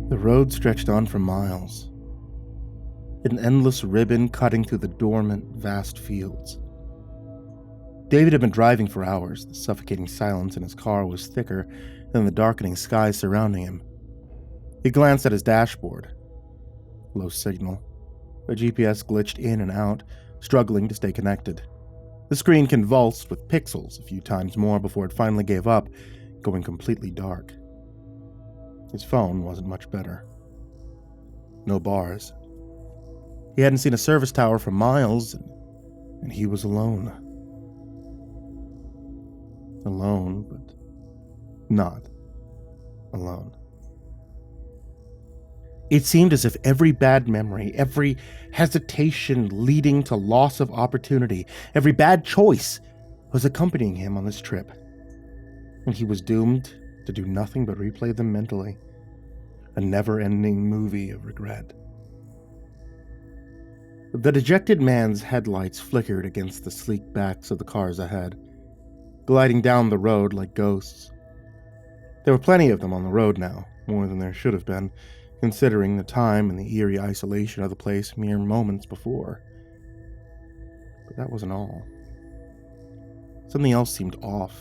The road stretched on for miles, an endless ribbon cutting through the dormant, vast fields. David had been driving for hours. The suffocating silence in his car was thicker than the darkening sky surrounding him. He glanced at his dashboard. Low signal. The GPS glitched in and out, struggling to stay connected. The screen convulsed with pixels a few times more before it finally gave up, going completely dark. His phone wasn't much better. No bars. He hadn't seen a service tower for miles, and he was alone. Alone, but not alone. It seemed as if every bad memory, every hesitation leading to loss of opportunity, every bad choice was accompanying him on this trip. And he was doomed to do nothing but replay them mentally. A never-ending movie of regret. The dejected man's headlights flickered against the sleek backs of the cars ahead, gliding down the road like ghosts. There were plenty of them on the road now, more than there should have been, considering the time and the eerie isolation of the place mere moments before. But that wasn't all. Something else seemed off,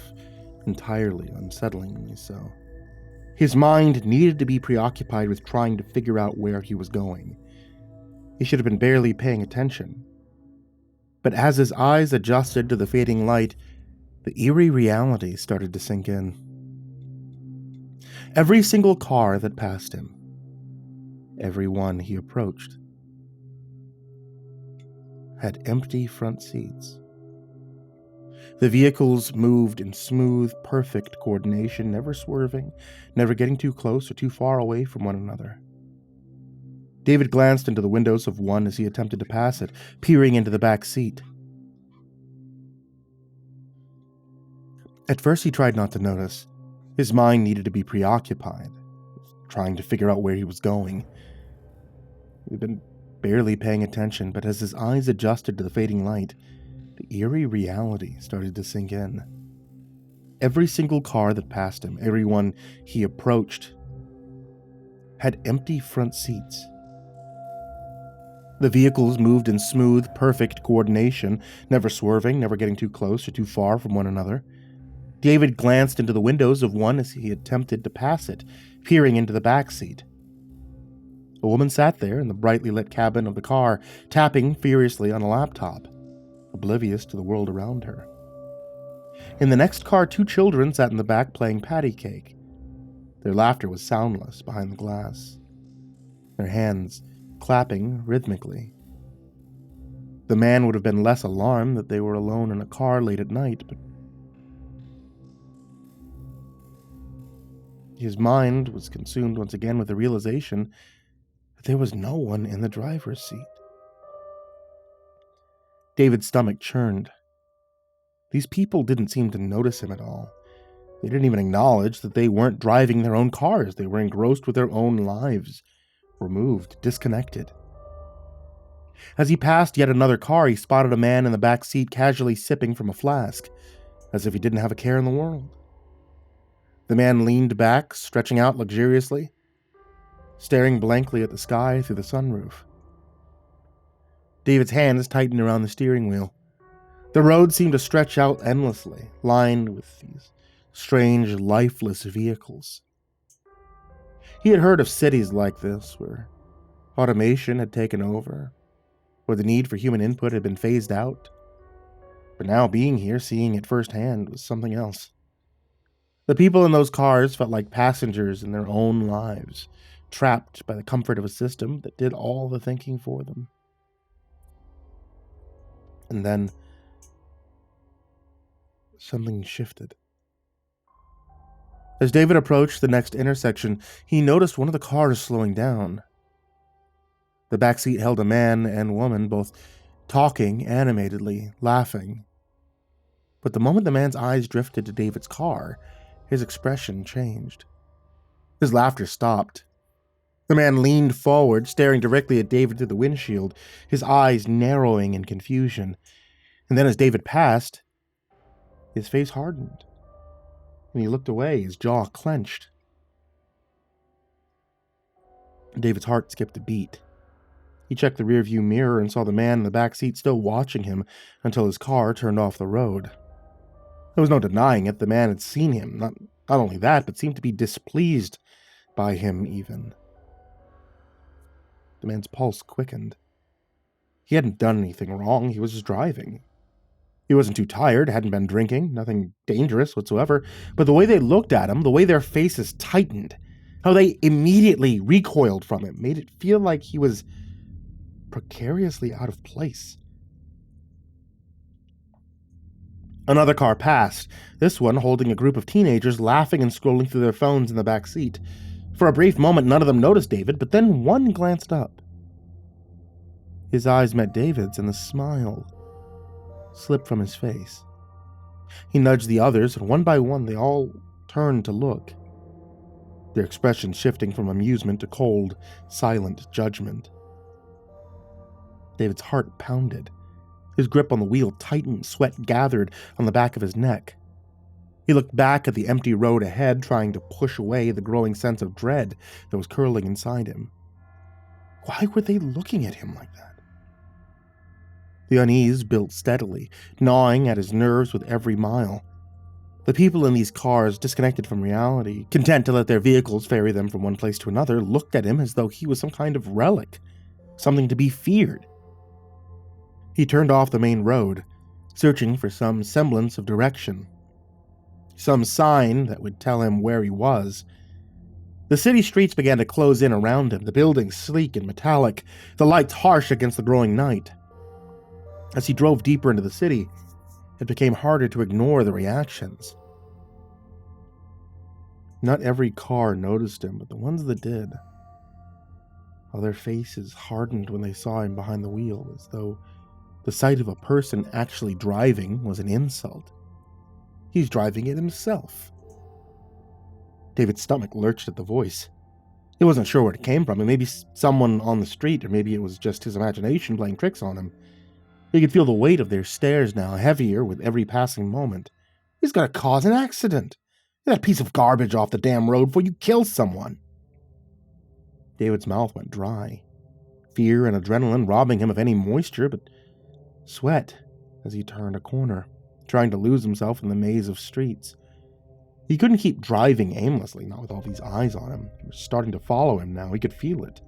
entirely unsettlingly so. His mind needed to be preoccupied with trying to figure out where he was going. He should have been barely paying attention. But as his eyes adjusted to the fading light, the eerie reality started to sink in. Every single car that passed him, every one he approached, had empty front seats. The vehicles moved in smooth, perfect coordination, never swerving, never getting too close or too far away from one another. David glanced into the windows of one as he attempted to pass it, peering into the back seat. At first he tried not to notice. His mind needed to be preoccupied, trying to figure out where he was going. He'd been barely paying attention, but as his eyes adjusted to the fading light, the eerie reality started to sink in. Every single car that passed him, every one he approached, had empty front seats. The vehicles moved in smooth, perfect coordination, never swerving, never getting too close or too far from one another. David glanced into the windows of one as he attempted to pass it, peering into the back seat. A woman sat there in the brightly lit cabin of the car, tapping furiously on a laptop, oblivious to the world around her. In the next car, two children sat in the back playing patty cake. Their laughter was soundless behind the glass, their hands clapping rhythmically. The man would have been less alarmed that they were alone in a car late at night, but his mind was consumed once again with the realization that there was no one in the driver's seat. David's stomach churned. These people didn't seem to notice him at all. They didn't even acknowledge that they weren't driving their own cars. They were engrossed with their own lives, removed, disconnected. As he passed yet another car, he spotted a man in the back seat casually sipping from a flask, as if he didn't have a care in the world. The man leaned back, stretching out luxuriously, staring blankly at the sky through the sunroof. David's hands tightened around the steering wheel. The road seemed to stretch out endlessly, lined with these strange, lifeless vehicles. He had heard of cities like this, where automation had taken over, where the need for human input had been phased out. But now being here, seeing it firsthand, was something else. The people in those cars felt like passengers in their own lives, trapped by the comfort of a system that did all the thinking for them. And then something shifted. As David approached the next intersection, he noticed one of the cars slowing down. The backseat held a man and woman, both talking animatedly, laughing. But the moment the man's eyes drifted to David's car, his expression changed. His laughter stopped. The man leaned forward, staring directly at David through the windshield, his eyes narrowing in confusion. And then as David passed, his face hardened. When he looked away, his jaw clenched. David's heart skipped a beat. He checked the rearview mirror and saw the man in the back seat still watching him until his car turned off the road. There was no denying it, the man had seen him. Not only that, but seemed to be displeased by him even. The man's pulse quickened. He hadn't done anything wrong, he was just driving. He wasn't too tired, hadn't been drinking, nothing dangerous whatsoever, but the way they looked at him, the way their faces tightened, how they immediately recoiled from him, made it feel like he was precariously out of place. Another car passed, this one holding a group of teenagers laughing and scrolling through their phones in the back seat. For a brief moment, none of them noticed David, but then one glanced up. His eyes met David's, and the smile slipped from his face. He nudged the others, and one by one they all turned to look, their expressions shifting from amusement to cold, silent judgment. David's heart pounded. His grip on the wheel tightened, sweat gathered on the back of his neck. He looked back at the empty road ahead, trying to push away the growing sense of dread that was curling inside him. Why were they looking at him like that? The unease built steadily, gnawing at his nerves with every mile. The people in these cars, disconnected from reality, content to let their vehicles ferry them from one place to another, looked at him as though he was some kind of relic, something to be feared. He turned off the main road, searching for some semblance of direction, some sign that would tell him where he was. The city streets began to close in around him, the buildings sleek and metallic, the lights harsh against the growing night. As he drove deeper into the city, it became harder to ignore the reactions. Not every car noticed him, but the ones that did, all their faces hardened when they saw him behind the wheel, as though the sight of a person actually driving was an insult. He's driving it himself. David's stomach lurched at the voice. He wasn't sure where it came from, and maybe someone on the street, or maybe it was just his imagination playing tricks on him. He could feel the weight of their stares now, heavier with every passing moment. He's gonna cause an accident. Get that piece of garbage off the damn road before you kill someone. David's mouth went dry. Fear and adrenaline robbing him of any moisture, but sweat as he turned a corner, trying to lose himself in the maze of streets. He couldn't keep driving aimlessly, not with all these eyes on him. They were starting to follow him now. He could feel it.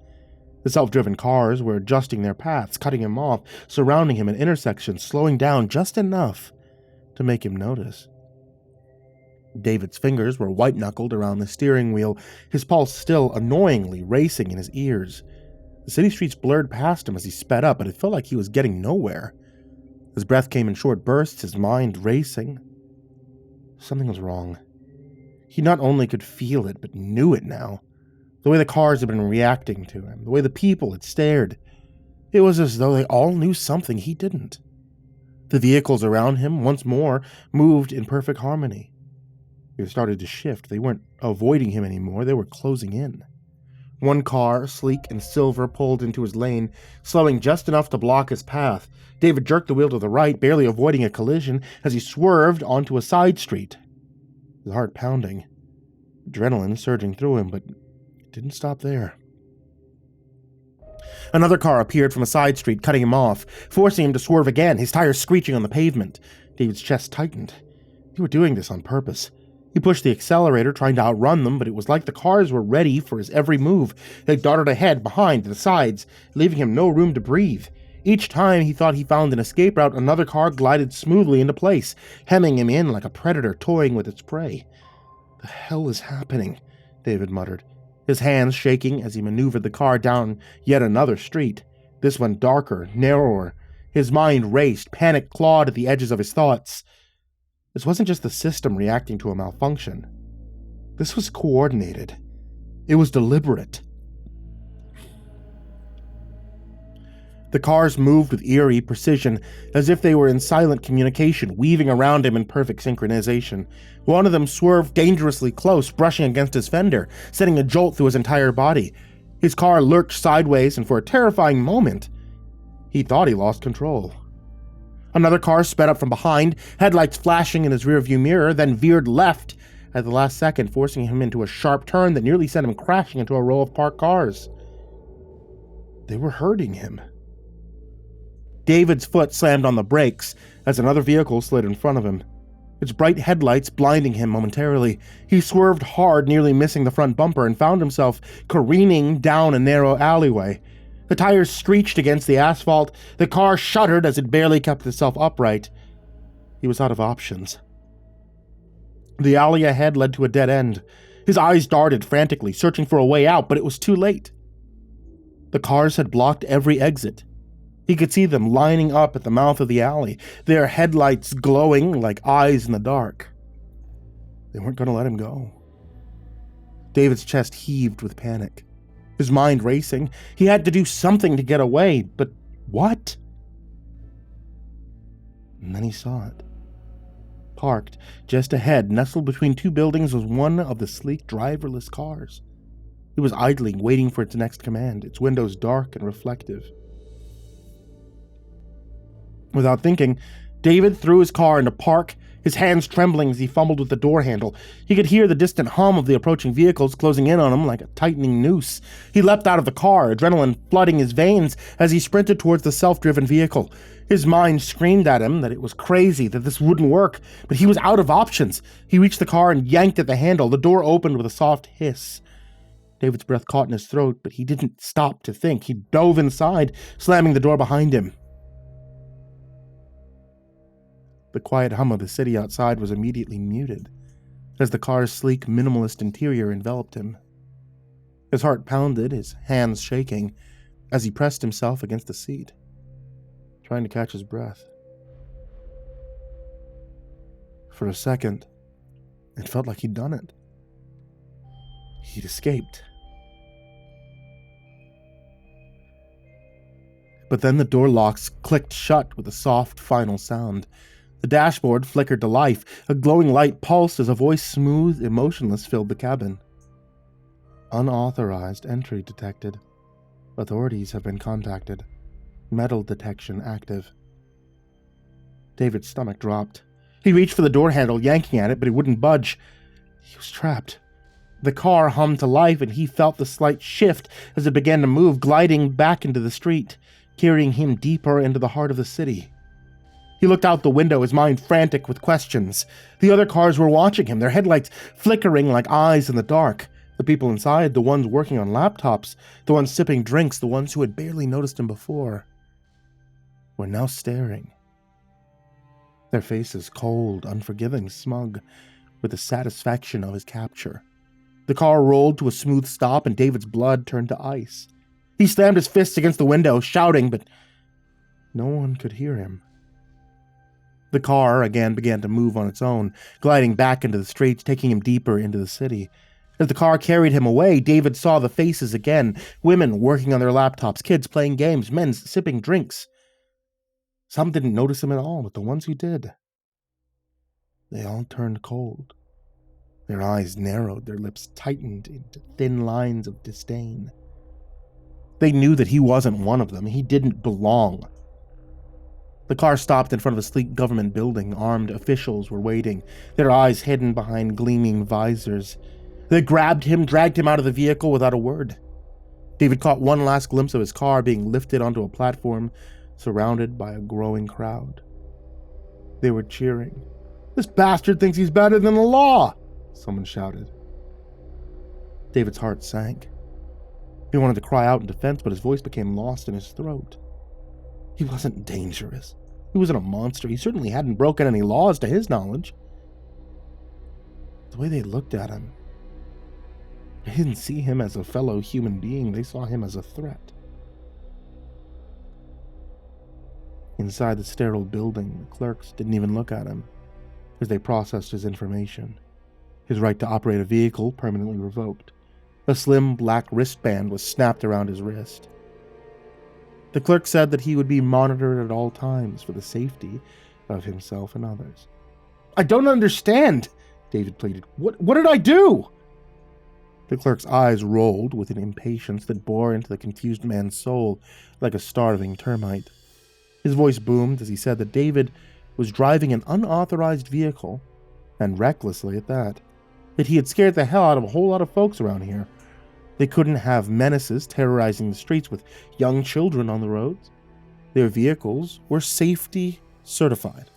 The self-driven cars were adjusting their paths, cutting him off, surrounding him in intersections, slowing down just enough to make him notice. David's fingers were white-knuckled around the steering wheel, his pulse still annoyingly racing in his ears. The city streets blurred past him as he sped up, but it felt like he was getting nowhere. His breath came in short bursts, his mind racing. Something was wrong. He not only could feel it, but knew it now. The way the cars had been reacting to him, the way the people had stared. It was as though they all knew something he didn't. The vehicles around him, once more, moved in perfect harmony. They started to shift. They weren't avoiding him anymore, they were closing in. One car, sleek and silver, pulled into his lane, slowing just enough to block his path. David jerked the wheel to the right, barely avoiding a collision, as he swerved onto a side street. His heart pounding, adrenaline surging through him, but it didn't stop there. Another car appeared from a side street, cutting him off, forcing him to swerve again, his tires screeching on the pavement. David's chest tightened. They were doing this on purpose. He pushed the accelerator, trying to outrun them, but it was like the cars were ready for his every move. They darted ahead, behind, to the sides, leaving him no room to breathe. Each time he thought he found an escape route, another car glided smoothly into place, hemming him in like a predator toying with its prey. "The hell is happening?" David muttered, his hands shaking as he maneuvered the car down yet another street, this one darker, narrower. His mind raced, panic clawed at the edges of his thoughts. This wasn't just the system reacting to a malfunction. This was coordinated. It was deliberate. The cars moved with eerie precision, as if they were in silent communication, weaving around him in perfect synchronization. One of them swerved dangerously close, brushing against his fender, sending a jolt through his entire body. His car lurched sideways, and for a terrifying moment, he thought he lost control. Another car sped up from behind, headlights flashing in his rearview mirror, then veered left at the last second, forcing him into a sharp turn that nearly sent him crashing into a row of parked cars. They were hurting him. David's foot slammed on the brakes as another vehicle slid in front of him, its bright headlights blinding him momentarily. He swerved hard, nearly missing the front bumper, and found himself careening down a narrow alleyway. The tires screeched against the asphalt. The car shuddered as it barely kept itself upright. He was out of options. The alley ahead led to a dead end. His eyes darted frantically, searching for a way out, but it was too late. The cars had blocked every exit. He could see them lining up at the mouth of the alley, their headlights glowing like eyes in the dark. They weren't going to let him go. David's chest heaved with panic, his mind racing. He had to do something to get away, but what? And then he saw it. Parked just ahead, nestled between two buildings, was one of the sleek driverless cars. It was idling, waiting for its next command, its windows dark and reflective. Without thinking, David threw his car into park, his hands trembling as he fumbled with the door handle. He could hear the distant hum of the approaching vehicles closing in on him like a tightening noose. He leapt out of the car, adrenaline flooding his veins as he sprinted towards the self-driven vehicle. His mind screamed at him that it was crazy, that this wouldn't work, but he was out of options. He reached the car and yanked at the handle. The door opened with a soft hiss. David's breath caught in his throat, but he didn't stop to think. He dove inside, slamming the door behind him. The quiet hum of the city outside was immediately muted as the car's sleek, minimalist interior enveloped him. His heart pounded, his hands shaking, as he pressed himself against the seat, trying to catch his breath. For a second, it felt like he'd done it. He'd escaped. But then the door locks clicked shut with a soft, final sound. The dashboard flickered to life. A glowing light pulsed as a voice, smooth, emotionless, filled the cabin. Unauthorized entry detected. Authorities have been contacted. Metal detection active. David's stomach dropped. He reached for the door handle, yanking at it, but it wouldn't budge. He was trapped. The car hummed to life, and he felt the slight shift as it began to move, gliding back into the street, carrying him deeper into the heart of the city. He looked out the window, his mind frantic with questions. The other cars were watching him, their headlights flickering like eyes in the dark. The people inside, the ones working on laptops, the ones sipping drinks, the ones who had barely noticed him before, were now staring. Their faces cold, unforgiving, smug, with the satisfaction of his capture. The car rolled to a smooth stop, and David's blood turned to ice. He slammed his fists against the window, shouting, but no one could hear him. The car again began to move on its own, gliding back into the streets, taking him deeper into the city. As the car carried him away, David saw the faces again, women working on their laptops, kids playing games, men sipping drinks. Some didn't notice him at all, but the ones who did, they all turned cold. Their eyes narrowed, their lips tightened into thin lines of disdain. They knew that he wasn't one of them. He didn't belong. The car stopped in front of a sleek government building. Armed officials were waiting, their eyes hidden behind gleaming visors. They grabbed him, dragged him out of the vehicle without a word. David caught one last glimpse of his car being lifted onto a platform, surrounded by a growing crowd. They were cheering. "This bastard thinks he's better than the law!" someone shouted. David's heart sank. He wanted to cry out in defense, but his voice became lost in his throat. He wasn't dangerous. He wasn't a monster. He certainly hadn't broken any laws to his knowledge. The way they looked at him, they didn't see him as a fellow human being. They saw him as a threat. Inside the sterile building, the clerks didn't even look at him as they processed his information. His right to operate a vehicle permanently revoked. A slim black wristband was snapped around his wrist. The clerk said that he would be monitored at all times for the safety of himself and others. "I don't understand," David pleaded. What did I do?" The clerk's eyes rolled with an impatience that bore into the confused man's soul like a starving termite. His voice boomed as he said that David was driving an unauthorized vehicle, and recklessly at that he had scared the hell out of a whole lot of folks around here. They couldn't have menaces terrorizing the streets with young children on the roads. Their vehicles were safety certified.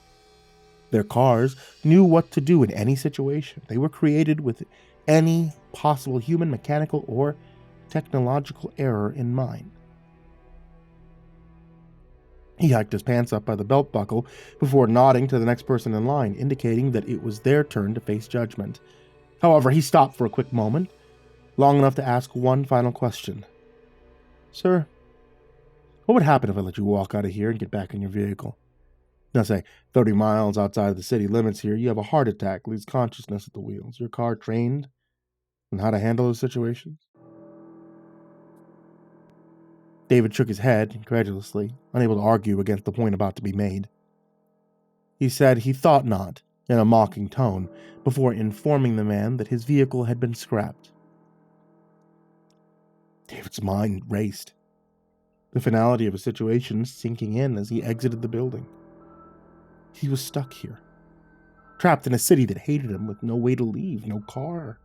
Their cars knew what to do in any situation. They were created with any possible human, mechanical, or technological error in mind. He hiked his pants up by the belt buckle before nodding to the next person in line, indicating that it was their turn to face judgment. However, he stopped for a quick moment, long enough to ask one final question. "Sir, what would happen if I let you walk out of here and get back in your vehicle? Now say, 30 miles outside of the city limits here, you have a heart attack, lose consciousness at the wheels. Your car trained on how to handle those situations?" David shook his head incredulously, unable to argue against the point about to be made. He said he thought not, in a mocking tone, before informing the man that his vehicle had been scrapped. David's mind raced, the finality of his situation sinking in as he exited the building. He was stuck here, trapped in a city that hated him with no way to leave, no car,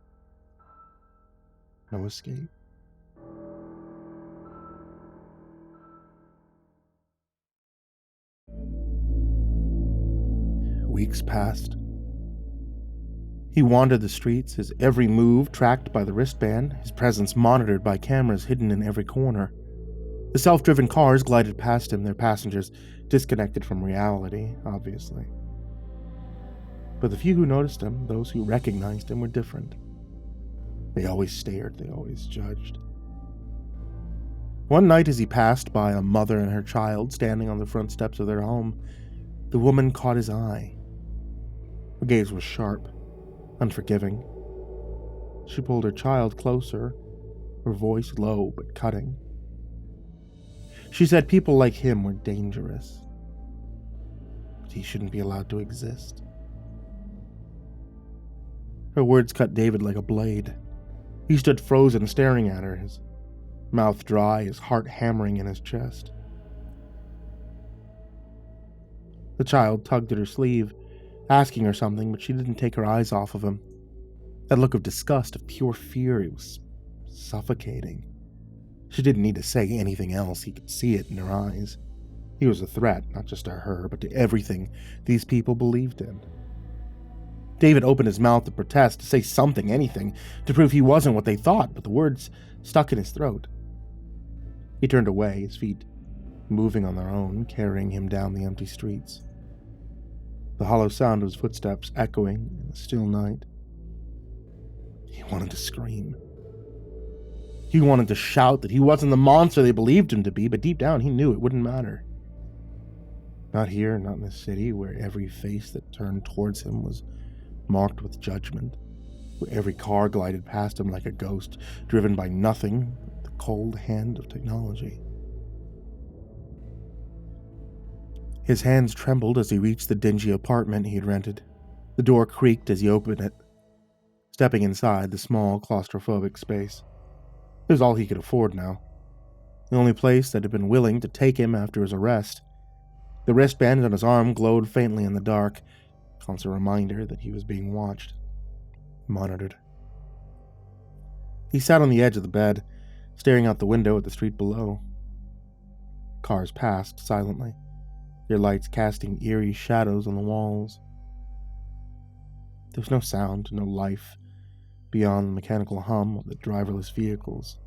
no escape. Weeks passed. He wandered the streets, his every move tracked by the wristband, his presence monitored by cameras hidden in every corner. The self-driven cars glided past him, their passengers disconnected from reality, obviously. But the few who noticed him, those who recognized him, were different. They always stared, they always judged. One night as he passed by a mother and her child standing on the front steps of their home, the woman caught his eye. Her gaze was sharp, unforgiving. She pulled her child closer, her voice low but cutting. She said people like him were dangerous, but he shouldn't be allowed to exist. Her words cut David like a blade. He stood frozen, staring at her, his mouth dry, his heart hammering in his chest. The child tugged at her sleeve, asking her something, but she didn't take her eyes off of him. That look of disgust, of pure fear, it was suffocating. She didn't need to say anything else, he could see it in her eyes. He was a threat, not just to her, but to everything these people believed in. David opened his mouth to protest, to say something, anything, to prove he wasn't what they thought, but the words stuck in his throat. He turned away, his feet moving on their own, carrying him down the empty streets. The hollow sound of his footsteps echoing in the still night. He wanted to scream. He wanted to shout that he wasn't the monster they believed him to be, but deep down he knew it wouldn't matter. Not here, not in the city, where every face that turned towards him was marked with judgment, where every car glided past him like a ghost, driven by nothing but the cold hand of technology. His hands trembled as he reached the dingy apartment he had rented. The door creaked as he opened it, stepping inside the small, claustrophobic space. It was all he could afford now. The only place that had been willing to take him after his arrest. The wristband on his arm glowed faintly in the dark, constant reminder that he was being watched, monitored. He sat on the edge of the bed, staring out the window at the street below. Cars passed silently, their lights casting eerie shadows on the walls. There was no sound, no life, beyond the mechanical hum of the driverless vehicles.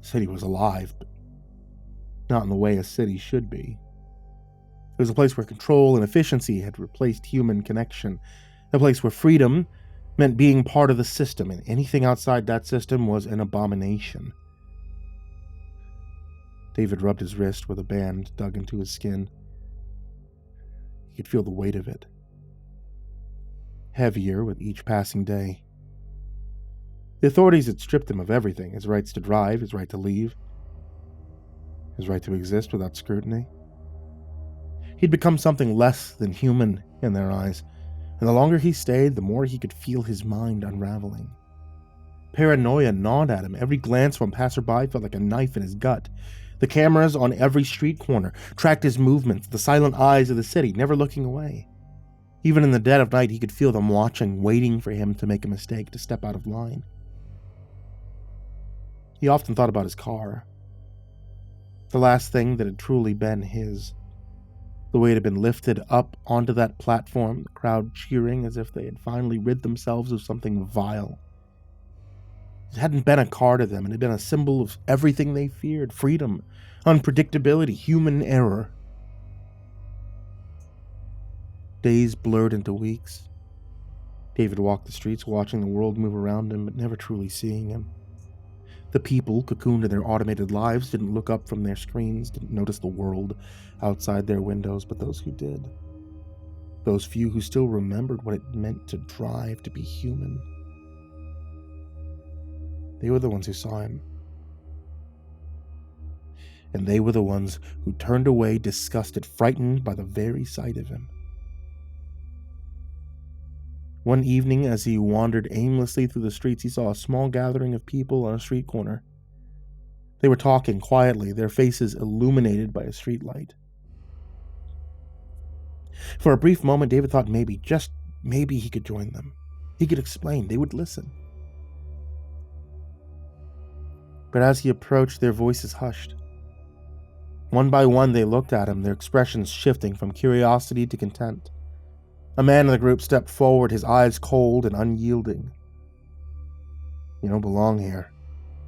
The city was alive, but not in the way a city should be. It was a place where control and efficiency had replaced human connection, a place where freedom meant being part of the system, and anything outside that system was an abomination. David rubbed his wrist where the band dug into his skin. He could feel the weight of it, heavier with each passing day. The authorities had stripped him of everything, his rights to drive, his right to leave, his right to exist without scrutiny. He'd become something less than human in their eyes, and the longer he stayed, the more he could feel his mind unraveling. Paranoia gnawed at him. Every glance from passerby felt like a knife in his gut. The cameras on every street corner tracked his movements, the silent eyes of the city, never looking away. Even in the dead of night, he could feel them watching, waiting for him to make a mistake, to step out of line. He often thought about his car. The last thing that had truly been his. The way it had been lifted up onto that platform, the crowd cheering as if they had finally rid themselves of something vile. It hadn't been a car to them, it had been a symbol of everything they feared: freedom, unpredictability, human error. Days blurred into weeks. David walked the streets, watching the world move around him, but never truly seeing him. The people, cocooned in their automated lives, didn't look up from their screens, didn't notice the world outside their windows, but those who did. Those few who still remembered what it meant to drive, to be human. They were the ones who saw him. And they were the ones who turned away, disgusted, frightened by the very sight of him. One evening, as he wandered aimlessly through the streets, he saw a small gathering of people on a street corner. They were talking quietly, their faces illuminated by a streetlight. For a brief moment, David thought maybe, just maybe, he could join them. He could explain. They would listen. But as he approached, their voices hushed. One by one, they looked at him, their expressions shifting from curiosity to contempt. A man in the group stepped forward, his eyes cold and unyielding. "You don't belong here,"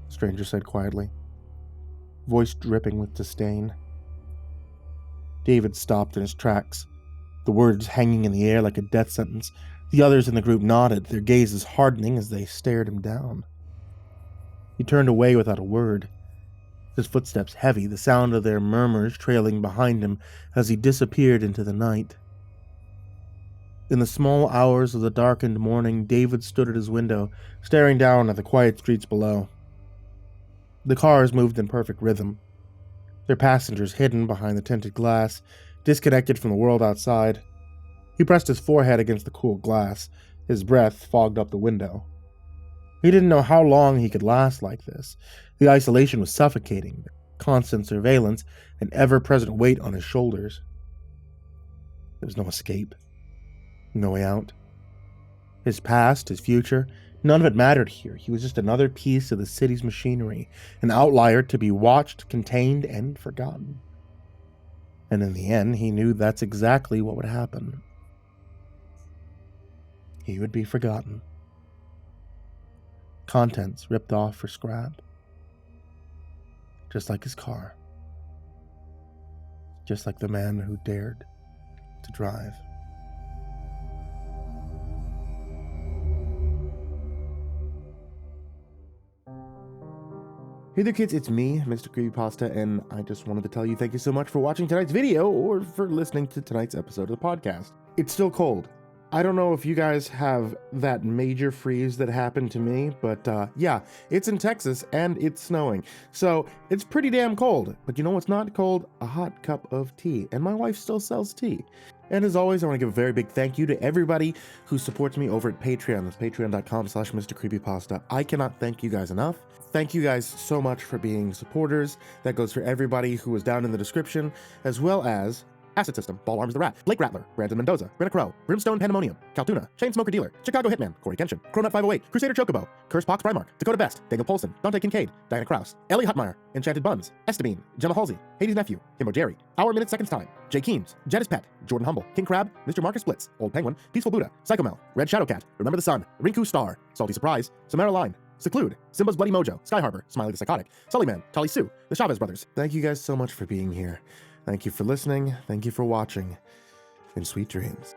the stranger said quietly, voice dripping with disdain. David stopped in his tracks, the words hanging in the air like a death sentence. The others in the group nodded, their gazes hardening as they stared him down. He turned away without a word, his footsteps heavy, the sound of their murmurs trailing behind him as he disappeared into the night. In the small hours of the darkened morning, David stood at his window, staring down at the quiet streets below. The cars moved in perfect rhythm, their passengers hidden behind the tinted glass, disconnected from the world outside. He pressed his forehead against the cool glass, his breath fogged up the window. He didn't know how long he could last like this. The isolation was suffocating, the constant surveillance, an ever-present weight on his shoulders. There was no escape. No way out. His past, his future, none of it mattered here. He was just another piece of the city's machinery, an outlier to be watched, contained, and forgotten. And in the end, he knew that's exactly what would happen. He would be forgotten. Contents ripped off for scrap. Just like his car. Just like the man who dared to drive. Hey there kids, it's me, MrCreepyPasta, and I just wanted to tell you thank you so much for watching tonight's video or for listening to tonight's episode of the podcast. It's still cold. I don't know if you guys have that major freeze that happened to me, but yeah, it's in Texas and it's snowing. So it's pretty damn cold, but you know what's not cold? A hot cup of tea, and my wife still sells tea. And as always, I want to give a very big thank you to everybody who supports me over at Patreon. That's patreon.com/MrCreepyPasta. I cannot thank you guys enough. Thank you guys so much for being supporters. That goes for everybody who was down in the description, as well as AcidSystem, BallarmsTheRat, Blake Rattler, Mendoza, Brenna, BrimstonePandemonium, Caltuna, Chainsmoker Dealer, ChicagoHitman, CoryxKenshin, CronutHut508, CrusaderChocobo, CursepoxPrimarch, Dakota Best, Poulsen, Dante Kinkade, Kraus, Ellie Hutmire, Enchanted Buns, Estebean, Gemma, Hasley, nephew, himbojerry, Hour Minute Seconds Time, Jay Keems, Jedis Pet, Jordan Humble, King Crab, Mr. Marcus Blitz, Old Penguin, Peaceful Buddha, Psychomel, Red Shadowcat, Remember the Sun, Rinku Star, Salty Surprise, Samara Line, Seclude, Simba's Bloody Mojo, Sky Harbor, Smiley the Psychotic, Sullyman, Tali Sue, the Chavez Brothers. Thank you guys so much for being here. Thank you for listening, thank you for watching, and sweet dreams.